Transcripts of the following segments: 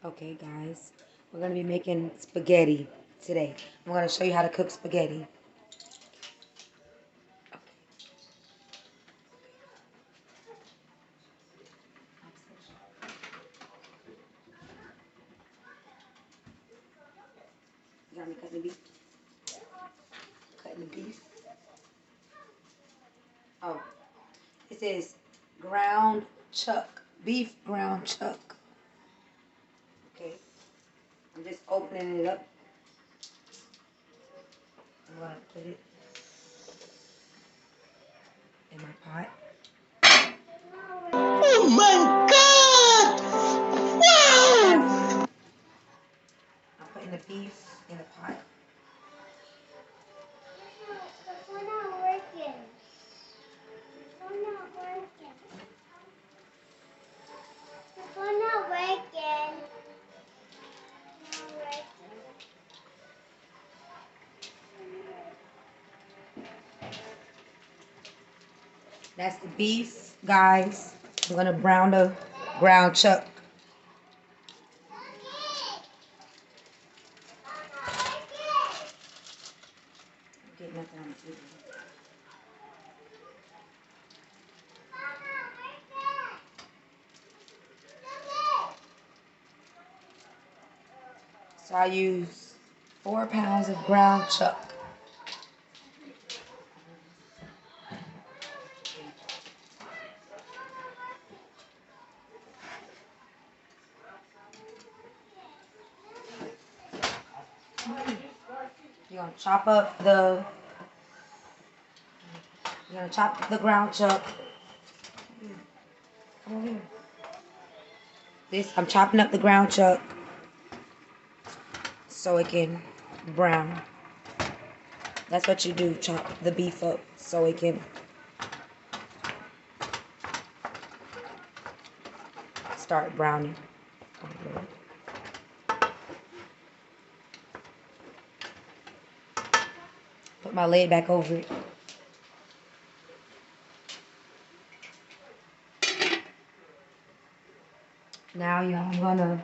Okay, guys, we're going to be making spaghetti today. I'm going to show you how to cook spaghetti. You got me cutting the beef? Cutting the beef. Oh, it says ground chuck. Beef ground chuck. Okay, I'm just opening it up. I'm going to put it in my pot. Oh my God! Wow! I'm putting the beef in the pot. The phone not working. The phone not working. The phone not working. Not working. That's the beef, guys. I'm going to brown the ground chuck. Get nothing on the food. So I use 4 pounds of ground chuck. You're gonna chop the ground chuck. Come over here. I'm chopping up the ground chuck so it can brown. That's what you do, chop the beef up so it can start browning. Put my lid back over it. Now, y'all, I'm gonna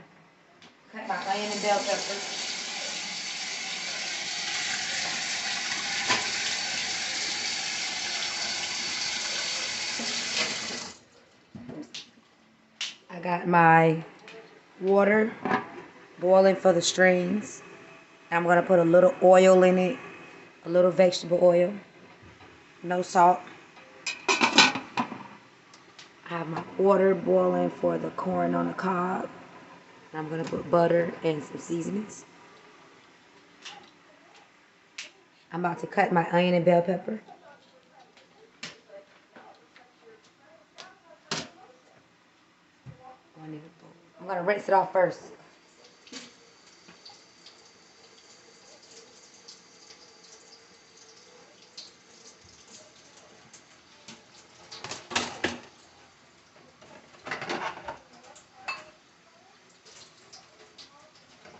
cut my onion and bell peppers. I got my water boiling for the strings. I'm gonna put a little oil in it, a little vegetable oil, no salt. I have my water boiling for the corn on the cob. I'm gonna put butter and some seasonings. I'm about to cut my onion and bell pepper. I'm gonna rinse it off first.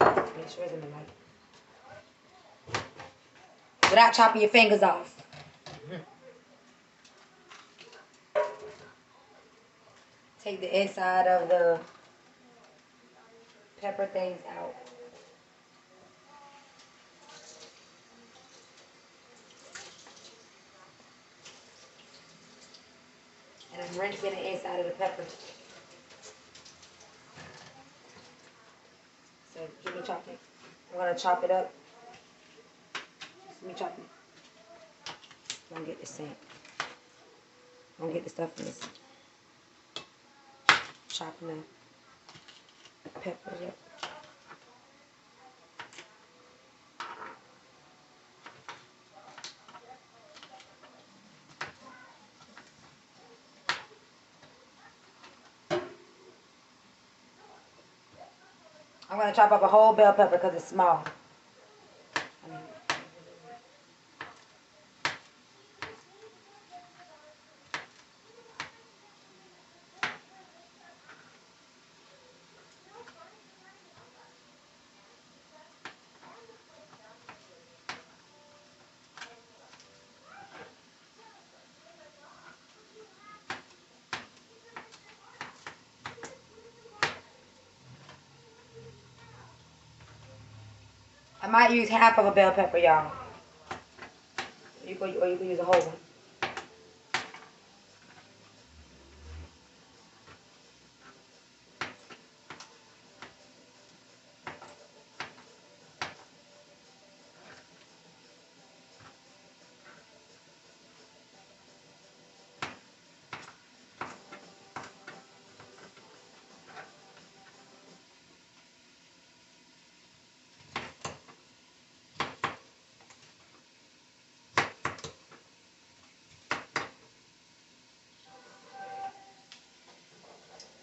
Make sure it's in the light. Without chopping your fingers off. Take the inside of the pepper things out. And I'm rinsing the inside of the pepper. So give me chopping. I'm gonna chop it up. Let me chop it. I'm gonna get the sink. I'm gonna get the stuff in this. Chopping the peppers up. I'm gonna chop up a whole bell pepper because it's small. might use half of a bell pepper, y'all. Or you can use a whole one.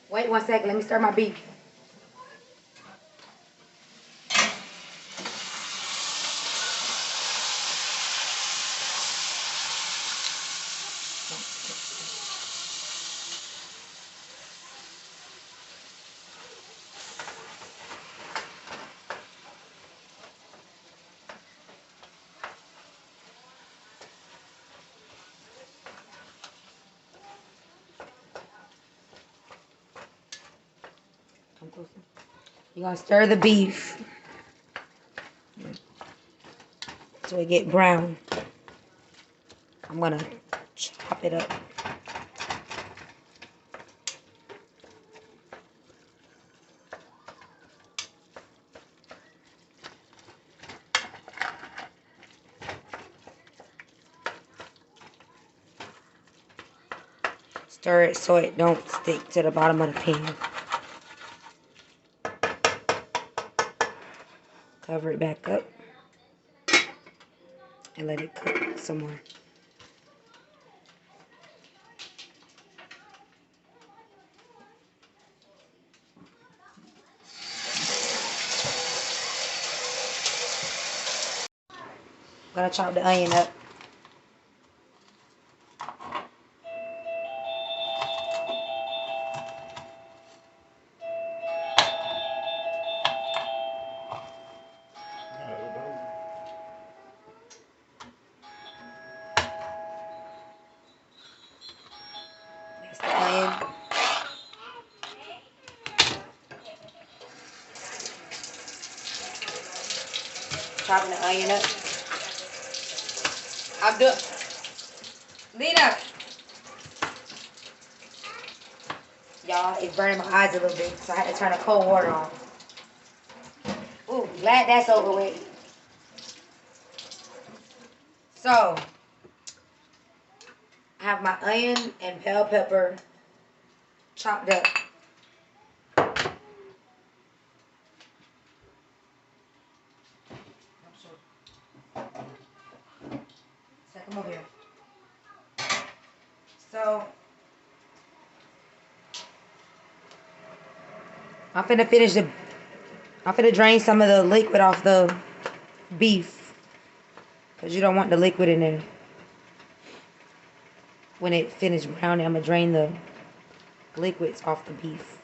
Wait 1 second. Let me stir my beef. Come closer. You're gonna stir the beef so it get brown. I'm gonna chop it up. Stir it so it don't stick to the bottom of the pan. Cover it back up and let it cook some more. I'm gonna chop the onion up. That's the onion. Chopping the onion up. I'm done. Lena! Y'all, it's burning my eyes a little bit, so I had to turn the cold water on. Ooh, glad that's over with. So, I have my onion and bell pepper chopped up. So, come over here. So, I'm finna drain some of the liquid off the beef. Because you don't want the liquid in there. When it finishes browning, I'm gonna drain the liquids off the beef.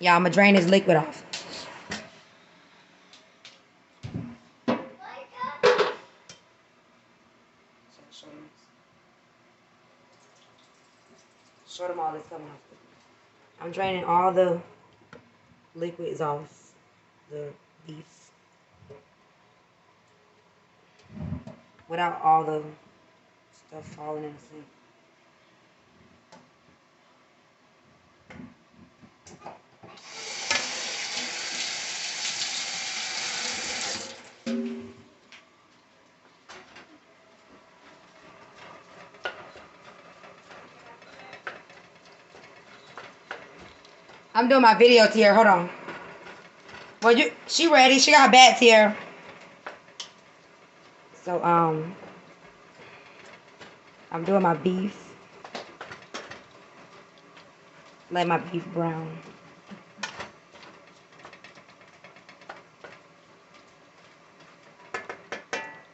Yeah, I'm gonna drain this liquid off. Show them all this coming off. I'm draining all the liquids off the beef without all the stuff falling in the sink. I'm doing my video, Tier. Hold on. Well, she ready. She got bats here. So, I'm doing my beef. Let my beef brown.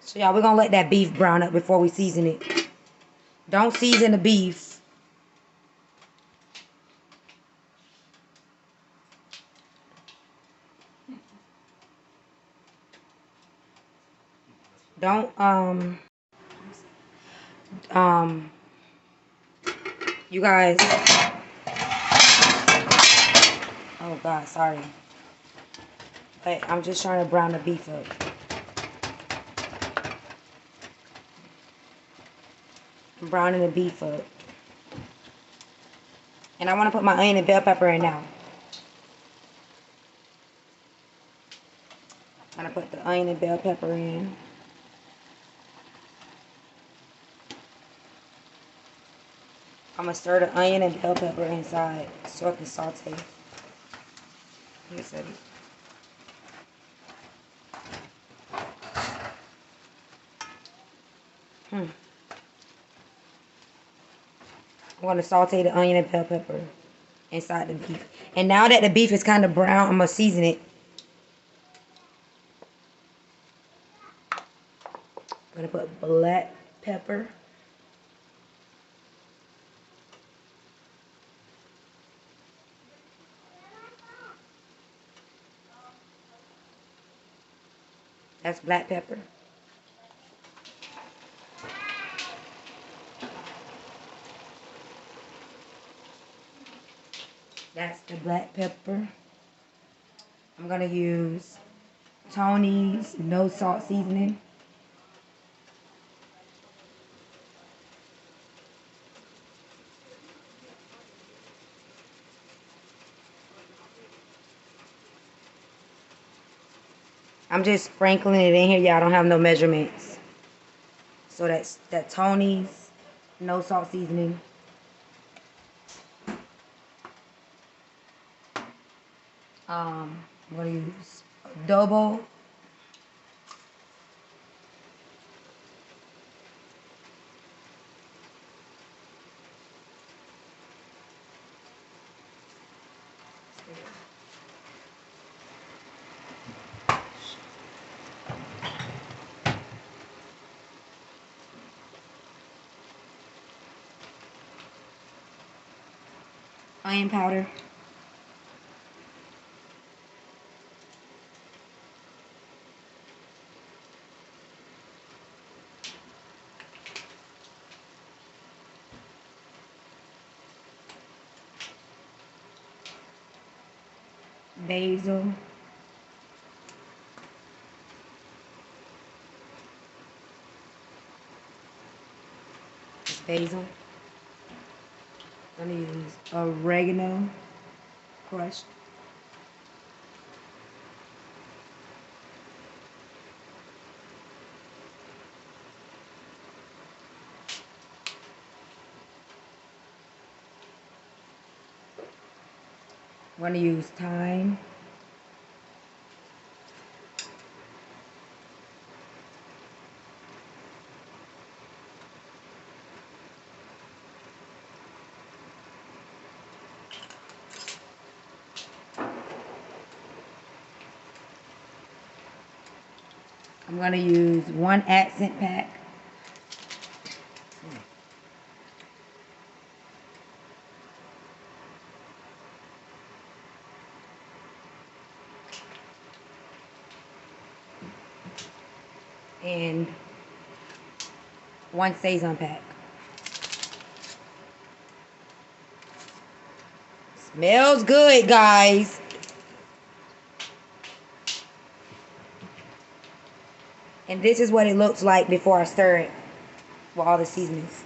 So, y'all, we're going to let that beef brown up before we season it. Don't season the beef. Don't um you guys, oh God, sorry. But I'm just trying to brown the beef up. I'm browning the beef up. And I want to put my onion and bell pepper in now. I'm going to put the onion and bell pepper in. I'm going to stir the onion and bell pepper inside so I can saute. Here's it. I'm going to saute the onion and bell pepper inside the beef. And now that the beef is kind of brown, I'm going to season it. I'm going to put black pepper. That's black pepper. That's the black pepper. I'm going to use Tony's no salt seasoning. I'm just sprinkling it in here. Y'all don't have no measurements. So that's that Tony's no salt seasoning. I'm gonna use adobo. Onion powder. Basil. Basil. I'm gonna use oregano crushed. I'm gonna use thyme. I'm gonna use 1 accent pack. And 1 Saison pack. Smells good, guys. And this is what it looks like before I stir it with all the seasonings.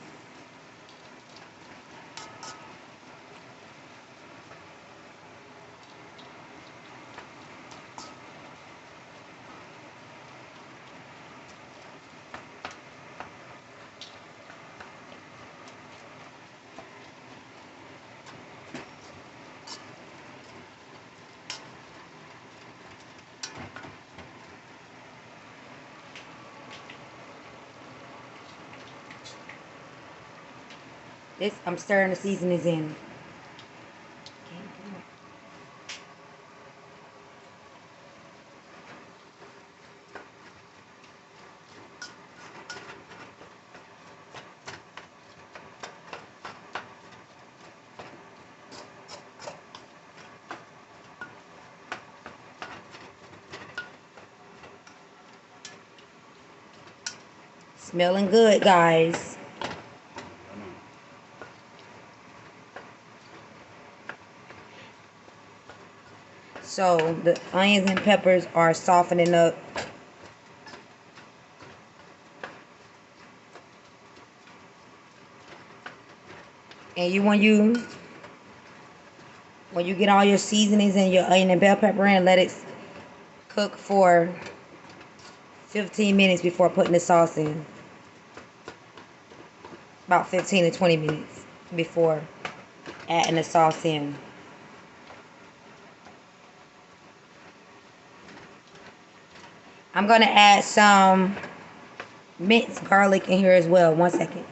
This, I'm stirring the seasonings in. Smelling good, guys. So the onions and peppers are softening up. And when you get all your seasonings and your onion and bell pepper in, let it cook for 15 minutes before putting the sauce in. About 15 to 20 minutes before adding the sauce in. I'm going to add some minced garlic in here as well. 1 second.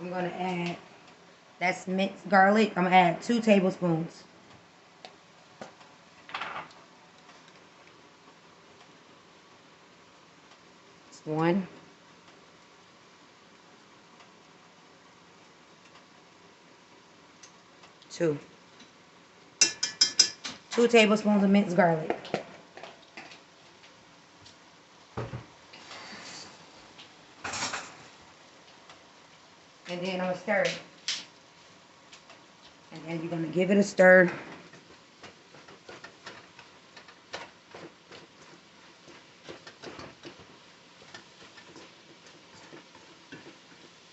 I'm going to add, that's minced garlic. I'm going to add 2 tablespoons. It's 1. 2. 2 tablespoons of minced garlic. And then I'm going to stir it. And then you're going to give it a stir.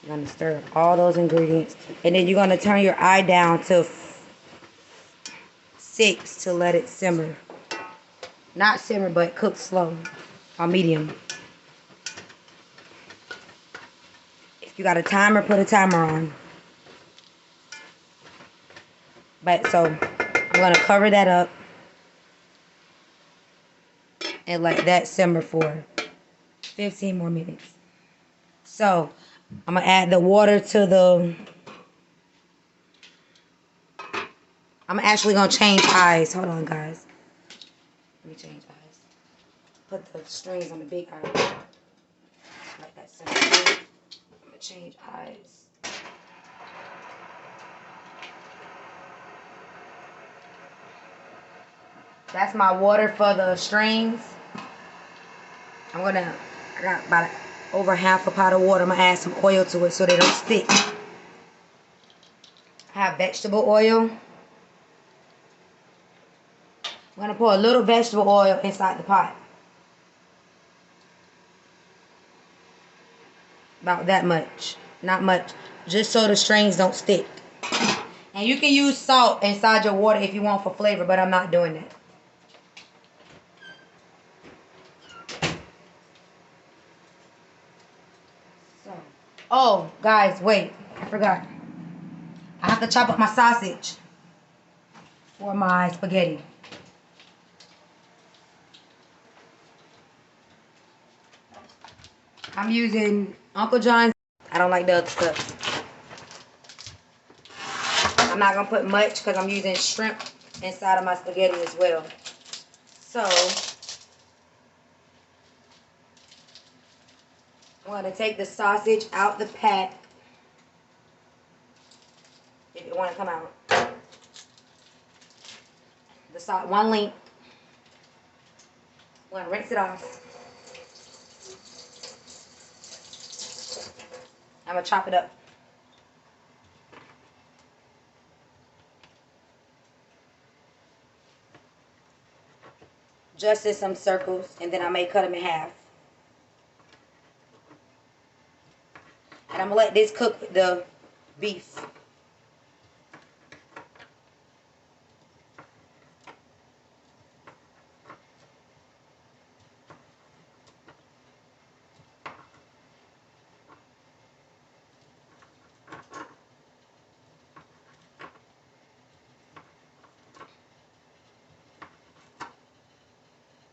You're going to stir all those ingredients. And then you're going to turn your eye down to 6 to let it simmer. Not simmer, but cook slow or medium. If you got a timer, put a timer on. But so I'm going to cover that up and let that simmer for 15 more minutes. So I'm going to add the water to the... I'm actually going to change eyes. Hold on, guys. Let me change eyes. Put the strings on the big eye. Like that simmer. I'm going to change eyes. That's my water for the strings. I got about over half a pot of water. I'm going to add some oil to it so they don't stick. I have vegetable oil. I'm going to pour a little vegetable oil inside the pot. About that much. Not much. Just so the strings don't stick. And you can use salt inside your water if you want for flavor, but I'm not doing that. So, oh, guys, wait. I forgot. I have to chop up my sausage for my spaghetti. I'm using Uncle John's. I don't like the other stuff. I'm not going to put much because I'm using shrimp inside of my spaghetti as well. So, I'm going to take the sausage out the pack. If it want to come out. The sauce, one length. I'm going to rinse it off. I'm going to chop it up. Just in some circles, and then I may cut them in half. And I'm going to let this cook with the beef.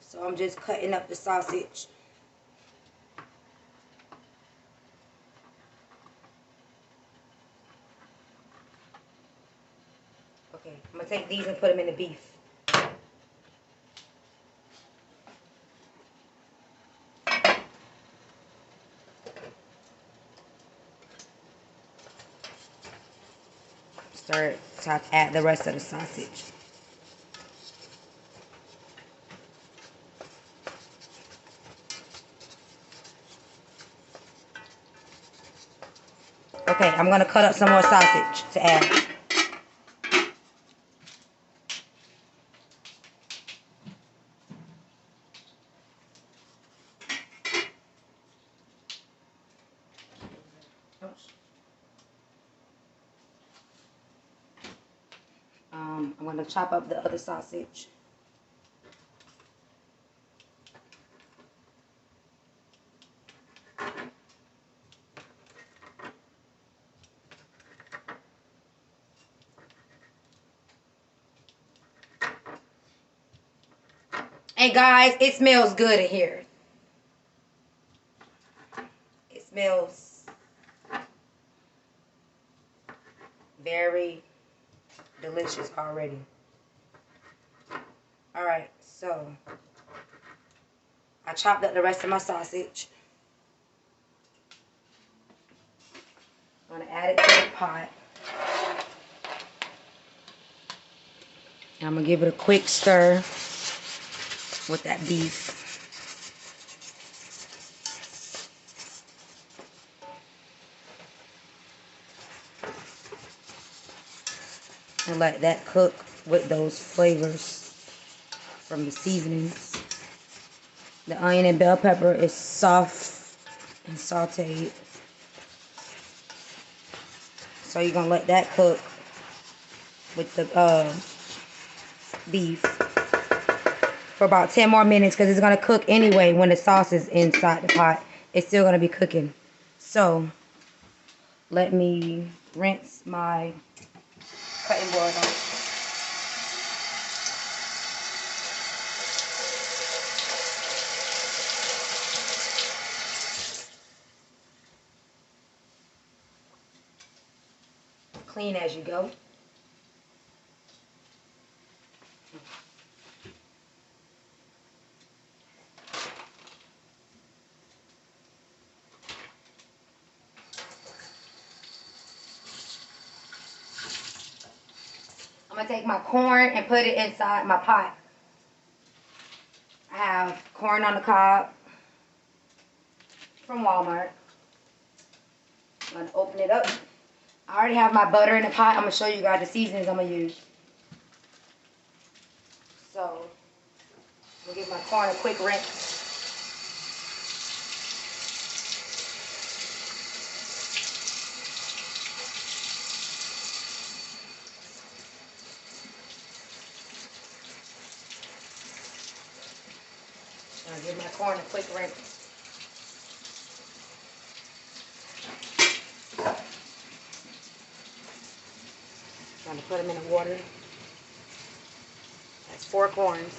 So I'm just cutting up the sausage. take these and put them in the beef. Start to add the rest of the sausage. Okay, I'm gonna cut up some more sausage to add. I'm gonna chop up the other sausage. Hey guys, it smells good in here. It smells very delicious already. Alright, so I chopped up the rest of my sausage. I'm going to add it to the pot. I'm going to give it a quick stir with that beef. And let that cook with those flavors from the seasonings. The onion and bell pepper is soft and sauteed. So you're going to let that cook with the beef for about 10 more minutes because it's going to cook anyway when the sauce is inside the pot. It's still going to be cooking. So let me rinse my cutting board off. Clean as you go. I'm going to take my corn and put it inside my pot. I have corn on the cob from Walmart. I'm going to open it up. I already have my butter in the pot. I'm going to show you guys the seasonings I'm going to use. So, I'm going to give my corn a quick rinse. I'm going to give my corn a quick rinse. I'm going to put them in the water. That's 4 corns.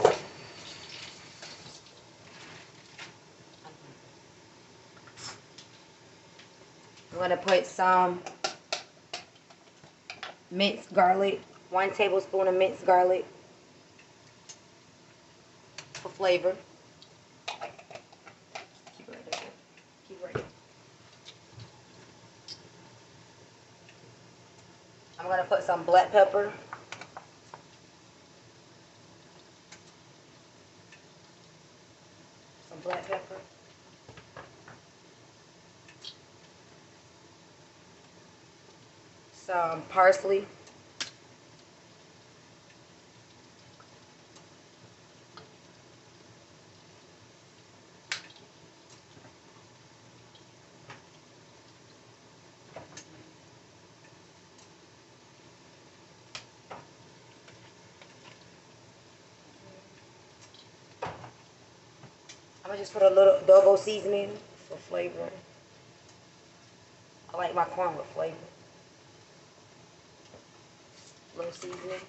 I'm going to put some minced garlic, 1 tablespoon of minced garlic for flavor. Keep it right there. Keep it right there. I'm going to put some black pepper. Some black pepper. Some parsley. I'm going to just put a little adobo seasoning for flavor. I like my corn with flavor. A little seasoning.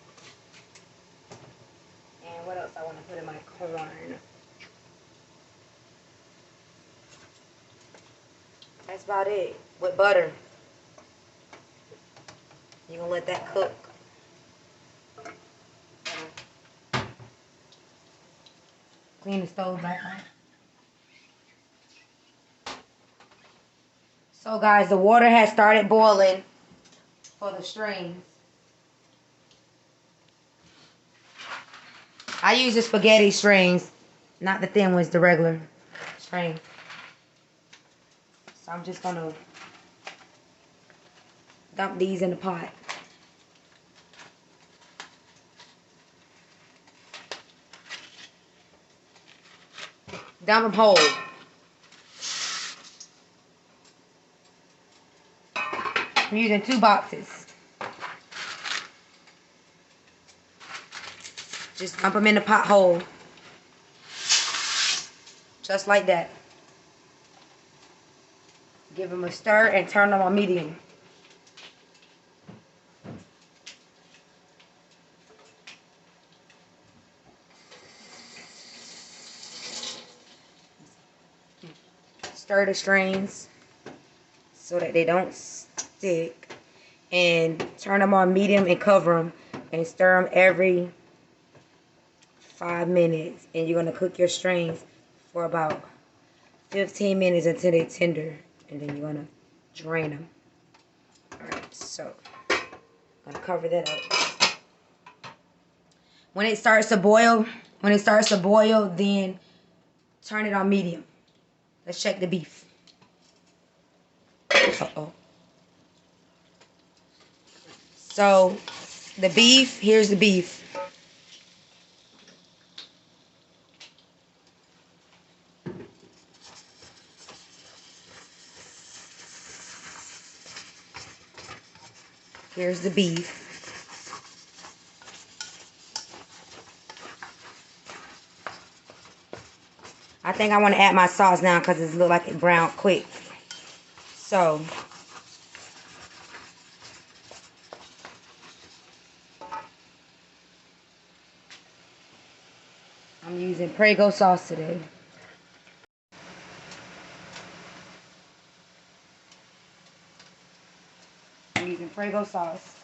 And what else I want to put in my corn? That's about it. With butter. You're going to let that cook. Clean the stove back on. So guys, the water has started boiling for the strings. I use the spaghetti strings, not the thin ones, the regular string. So I'm just gonna dump these in the pot. Dump them whole. I'm using 2 boxes. Just dump them in the pot whole. Just like that. Give them a stir and turn them on medium. Stir the strings so that they don't stick. And turn them on medium and cover them. And stir them every 5 minutes. And you're going to cook your strings for about 15 minutes until they're tender. And then you're going to drain them. Alright, so I'm going to cover that up. When it starts to boil, then turn it on medium. Let's check the beef. Uh-oh. So, the beef, here's the beef. Here's the beef. I think I want to add my sauce now because it looks like it browned quick. So, I'm using Prego sauce today. I'm using Prego sauce.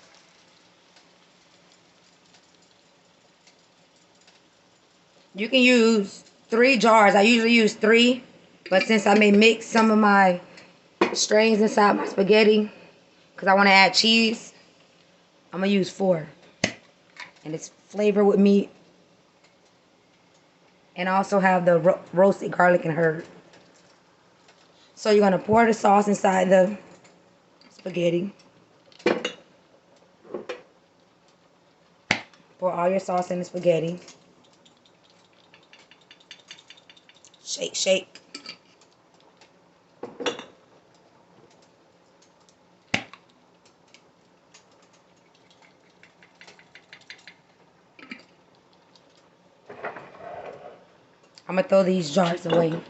You can use 3 jars. I usually use 3. But since I may mix some of my strings inside my spaghetti, because I want to add cheese, I'm going to use 4. And it's flavored with meat. And I also have the roasted garlic and herb. So you're going to pour the sauce inside the spaghetti. Pour all your sauce in the spaghetti. Shake, shake. I'm going to throw these jars away.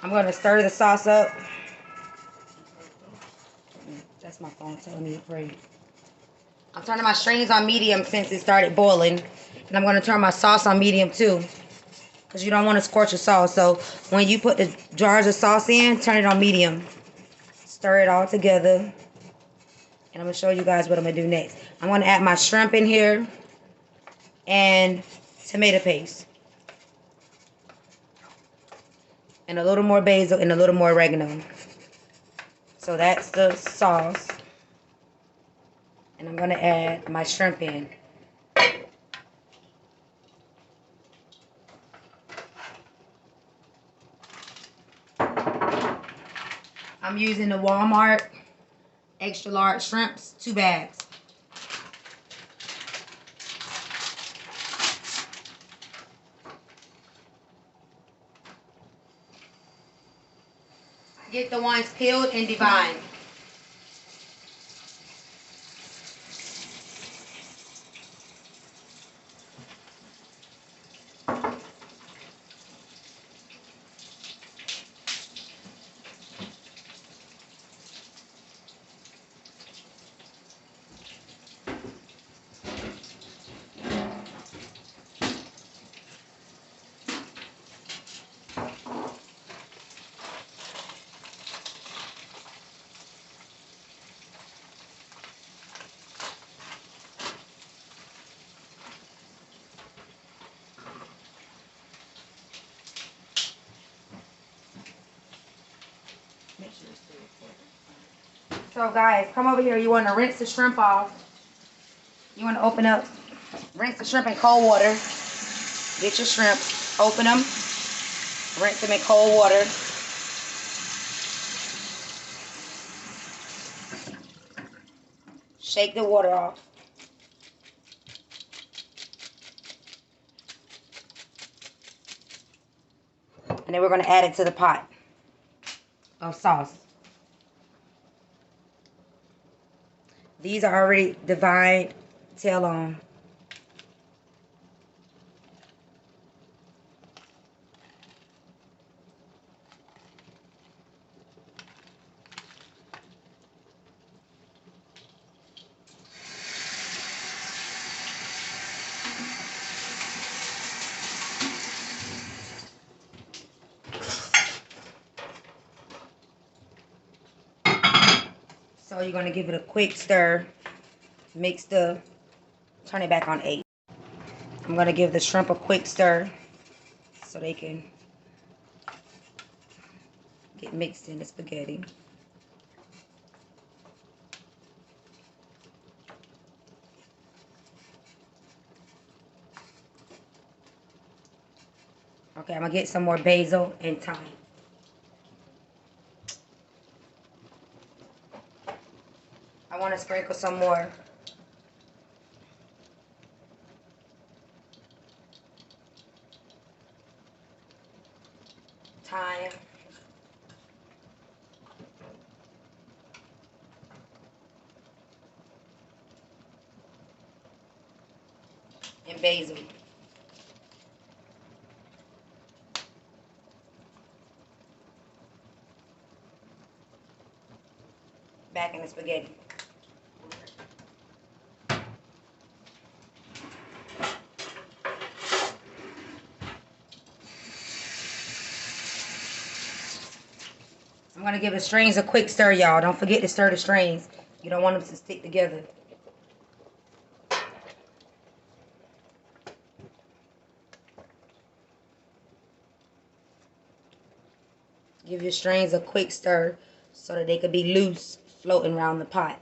I'm going to stir the sauce up. That's my phone telling me to pray. I'm turning my strings on medium since it started boiling. And I'm going to turn my sauce on medium too. Because you don't want to scorch your sauce. So when you put the jars of sauce in, turn it on medium. Stir it all together. And I'm going to show you guys what I'm going to do next. I'm going to add my shrimp in here. And tomato paste. And a little more basil and a little more oregano. So that's the sauce. And I'm going to add my shrimp in. I'm using the Walmart extra large shrimps, 2 bags. Get the ones peeled and deveined. So guys, come over here. You want to rinse the shrimp off. You want to open up, rinse the shrimp in cold water. Get your shrimp, open them, rinse them in cold water. Shake the water off. And then we're going to add it to the pot of sauce. These are already divided tail on. So you're going to give it a quick stir. Turn it back on 8. I'm going to give the shrimp a quick stir so they can get mixed in the spaghetti. Okay, I'm going to get some more basil and thyme. I want to sprinkle some more thyme and basil. Back in the spaghetti. I'm going to give the strings a quick stir, y'all. Don't forget to stir the strings. You don't want them to stick together. Give your strings a quick stir so that they could be loose, floating around the pot.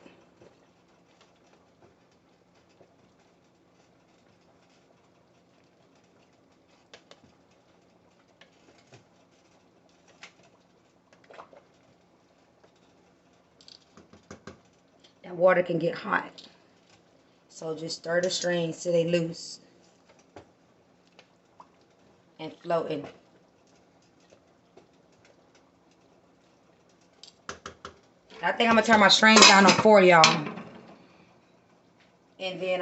That water can get hot. So just stir the strings till they loose and floating. I think I'm gonna turn my strings down on 4, y'all. And then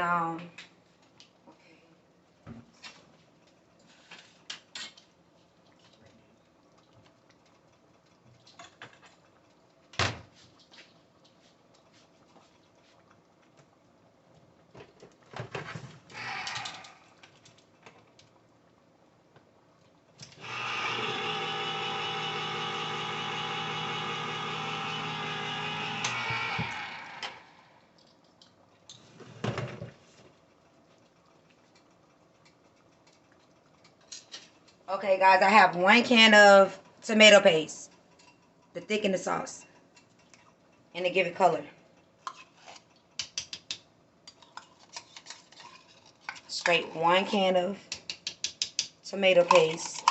okay, guys, I have 1 can of tomato paste to thicken the sauce and to give it color. Straight 1 can of tomato paste.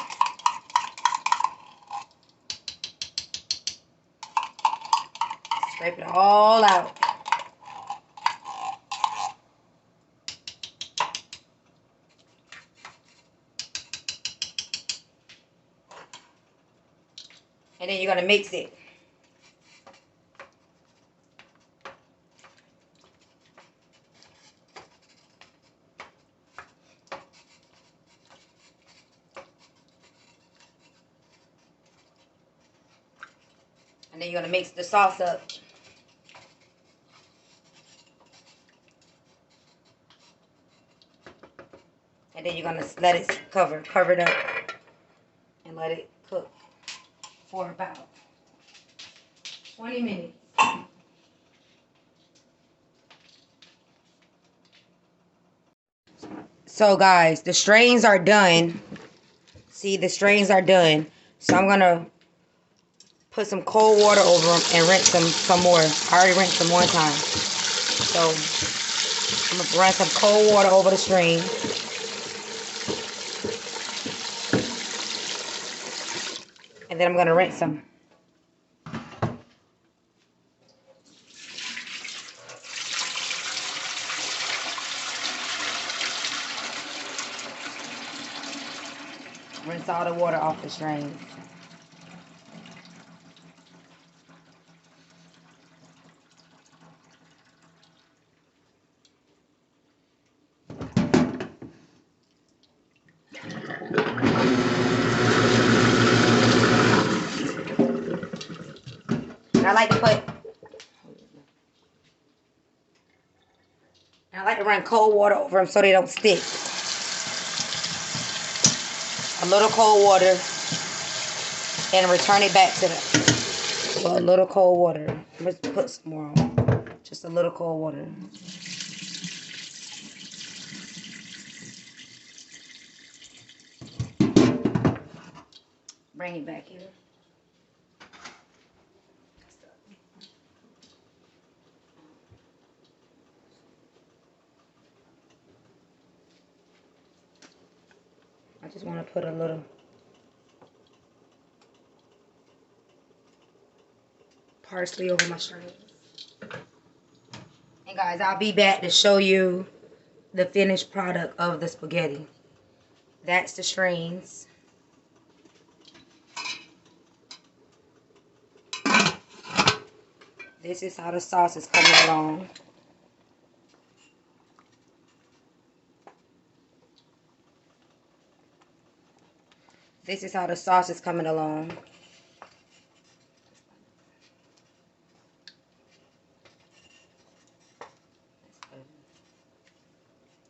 Scrape it all out. And then you're going to mix it. And then you're going to mix the sauce up. And then you're going to let it cover it up. And let it cook for about 20 minutes. So guys, the strains are done. See, the strains are done. So I'm going to put some cold water over them and rinse them some more. I already rinsed them one time. So I'm going to run some cold water over the string. And then I'm going to rinse them. Rinse all the water off the string. And I like to run cold water over them so they don't stick. A little cold water and return it back to them. Well, a little cold water. Let's put some more on. Just a little cold water. Bring it back here. I just want to put a little parsley over my strings. And guys, I'll be back to show you the finished product of the spaghetti. That's the strings. This is how the sauce is coming along. This is how the sauce is coming along.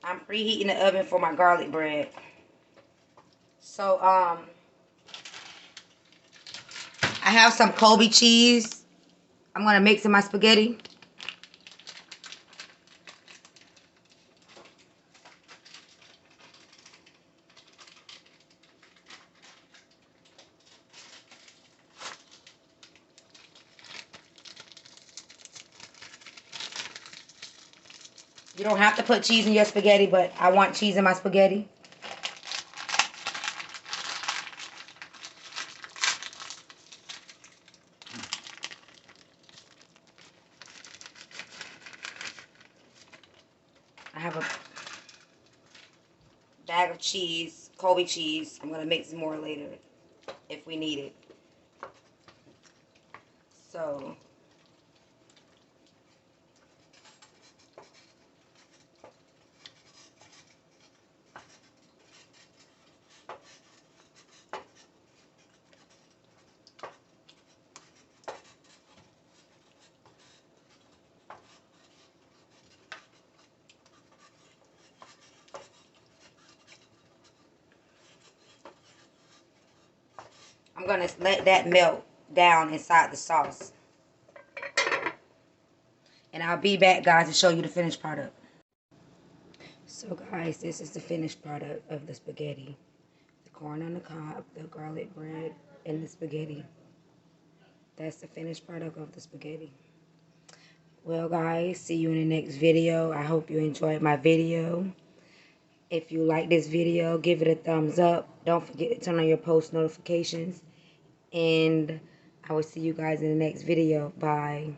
I'm preheating the oven for my garlic bread. So, I have some Colby cheese. I'm going to mix in my spaghetti. You don't have to put cheese in your spaghetti, but I want cheese in my spaghetti. I have a bag of cheese, Colby cheese. I'm going to mix more later if we need it. So, I'm going to let that melt down inside the sauce. And I'll be back, guys, to show you the finished product. So, guys, this is the finished product of the spaghetti. The corn on the cob, the garlic bread, and the spaghetti. That's the finished product of the spaghetti. Well, guys, see you in the next video. I hope you enjoyed my video. If you like this video, give it a thumbs up. Don't forget to turn on your post notifications. And I will see you guys in the next video. Bye.